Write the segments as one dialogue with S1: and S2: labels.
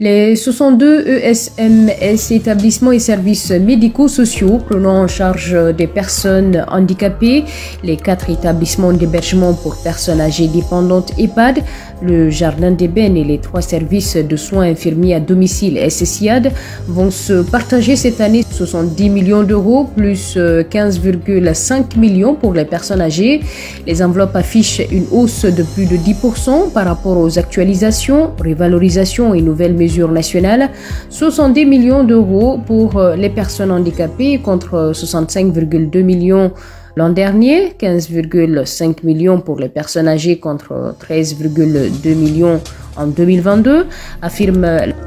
S1: Les 62 ESMS, établissements et services médico-sociaux prenant en charge des personnes handicapées, les 4 établissements d'hébergement pour personnes âgées dépendantes EHPAD, le jardin d'ébène et les 3 services de soins infirmiers à domicile SSIAD vont se partager cette année 70 millions d'euros plus 15,5 millions pour les personnes âgées. Les enveloppes affichent une hausse de plus de 10% par rapport aux actualisations, revalorisations et nouvelles mesures nationales. 70 millions d'euros pour les personnes handicapées contre 65,2 millions l'an dernier, 15,5 millions pour les personnes âgées contre 13,2 millions en 2022, affirme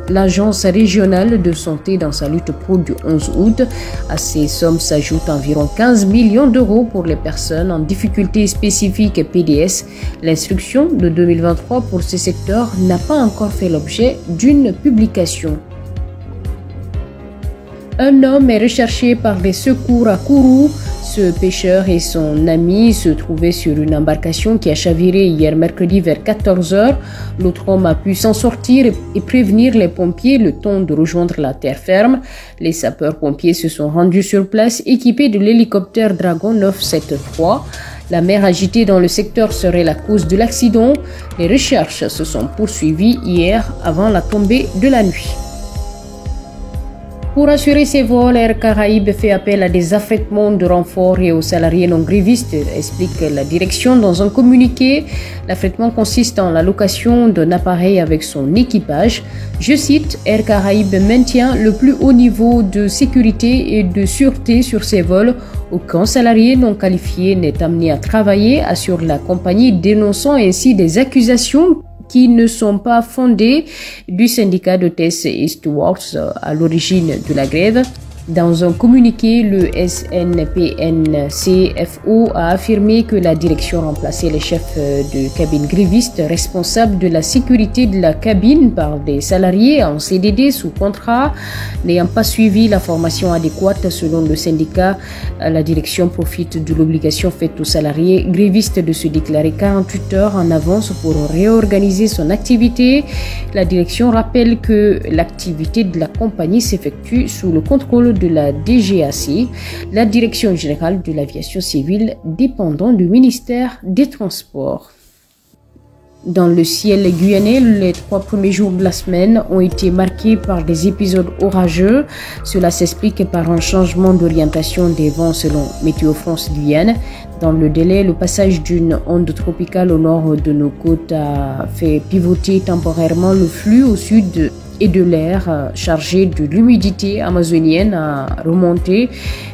S1: l'Agence régionale de santé dans sa lutte pro du 11 août. À ces sommes s'ajoutent environ 15 millions d'euros pour les personnes en difficulté spécifique PDS. L'instruction de 2023 pour ce secteur n'a pas encore fait l'objet d'une publication. Un homme est recherché par les secours à Kourou. Ce pêcheur et son ami se trouvaient sur une embarcation qui a chaviré hier mercredi vers 14 h. L'autre homme a pu s'en sortir et prévenir les pompiers le temps de rejoindre la terre ferme. Les sapeurs-pompiers se sont rendus sur place équipés de l'hélicoptère Dragon 973. La mer agitée dans le secteur serait la cause de l'accident. Les recherches se sont poursuivies hier avant la tombée de la nuit. Pour assurer ses vols, Air Caraïbes fait appel à des affrètements de renforts et aux salariés non grévistes, explique la direction dans un communiqué. L'affrètement consiste en la location d'un appareil avec son équipage. Je cite, Air Caraïbes maintient le plus haut niveau de sécurité et de sûreté sur ses vols. Aucun salarié non qualifié n'est amené à travailler, assure la compagnie, dénonçant ainsi des accusations qui ne sont pas fondées du syndicat d'hôtesses et stewards à l'origine de la grève. Dans un communiqué, le SNPNCFO a affirmé que la direction remplaçait les chefs de cabine grévistes responsables de la sécurité de la cabine par des salariés en CDD sous contrat n'ayant pas suivi la formation adéquate. Selon le syndicat, la direction profite de l'obligation faite aux salariés grévistes de se déclarer 48 heures en avance pour réorganiser son activité. La direction rappelle que l'activité de la compagnie s'effectue sous le contrôle de la DGAC, la Direction générale de l'aviation civile, dépendant du ministère des Transports. Dans le ciel guyanais, les 3 premiers jours de la semaine ont été marqués par des épisodes orageux. Cela s'explique par un changement d'orientation des vents selon Météo France Guyane. Dans le délai, le passage d'une onde tropicale au nord de nos côtes a fait pivoter temporairement le flux au sud et de l'air chargé de l'humidité amazonienne a remonté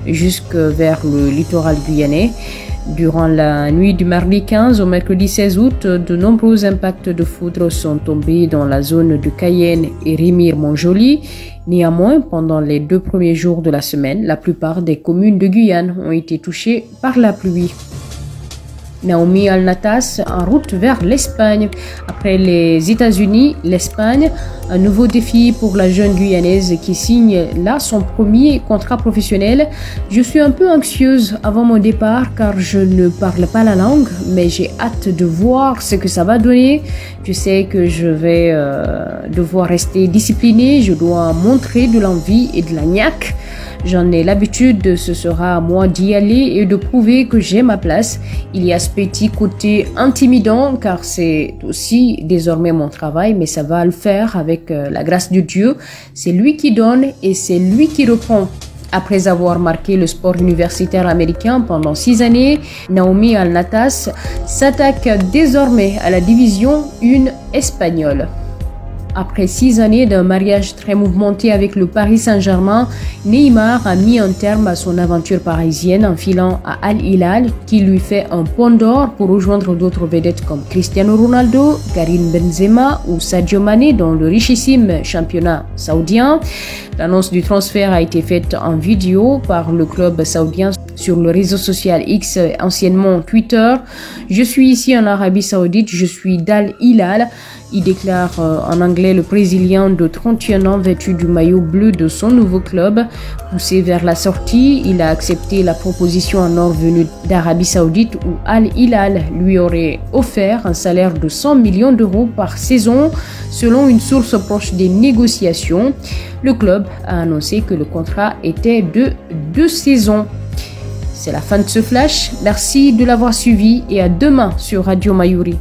S1: jusque vers le littoral guyanais. Durant la nuit du mardi 15 au mercredi 16 août, de nombreux impacts de foudre sont tombés dans la zone de Cayenne et Remire-Montjoly. Néanmoins, pendant les 2 premiers jours de la semaine, la plupart des communes de Guyane ont été touchées par la pluie. Naomi Al-Natas en route vers l'Espagne. Après les États-Unis, l'Espagne, un nouveau défi pour la jeune Guyanaise qui signe là son premier contrat professionnel. Je suis un peu anxieuse avant mon départ car je ne parle pas la langue, mais j'ai hâte de voir ce que ça va donner. Je sais que je vais devoir rester disciplinée, je dois montrer de l'envie et de la niaque. J'en ai l'habitude, ce sera à moi d'y aller et de prouver que j'ai ma place. Il y a ce petit côté intimidant car c'est aussi désormais mon travail, mais ça va le faire avec la grâce de Dieu. C'est lui qui donne et c'est lui qui reprend. Après avoir marqué le sport universitaire américain pendant 6 années, Naomi Al-Natas s'attaque désormais à la division 1 espagnole. Après 6 années d'un mariage très mouvementé avec le Paris Saint-Germain, Neymar a mis un terme à son aventure parisienne en filant à Al Hilal qui lui fait un pont d'or pour rejoindre d'autres vedettes comme Cristiano Ronaldo, Karim Benzema ou Sadio Mané dans le richissime championnat saoudien. L'annonce du transfert a été faite en vidéo par le club saoudien sur le réseau social X, anciennement Twitter. Je suis ici en Arabie Saoudite, je suis d'Al Hilal. Il déclare en anglais le Brésilien de 31 ans vêtu du maillot bleu de son nouveau club. Poussé vers la sortie, il a accepté la proposition en or venue d'Arabie Saoudite où Al Hilal lui aurait offert un salaire de 100 millions d'euros par saison, selon une source proche des négociations. Le club a annoncé que le contrat était de 2 saisons. C'est la fin de ce flash. Merci de l'avoir suivi et à demain sur Radio Mayuri.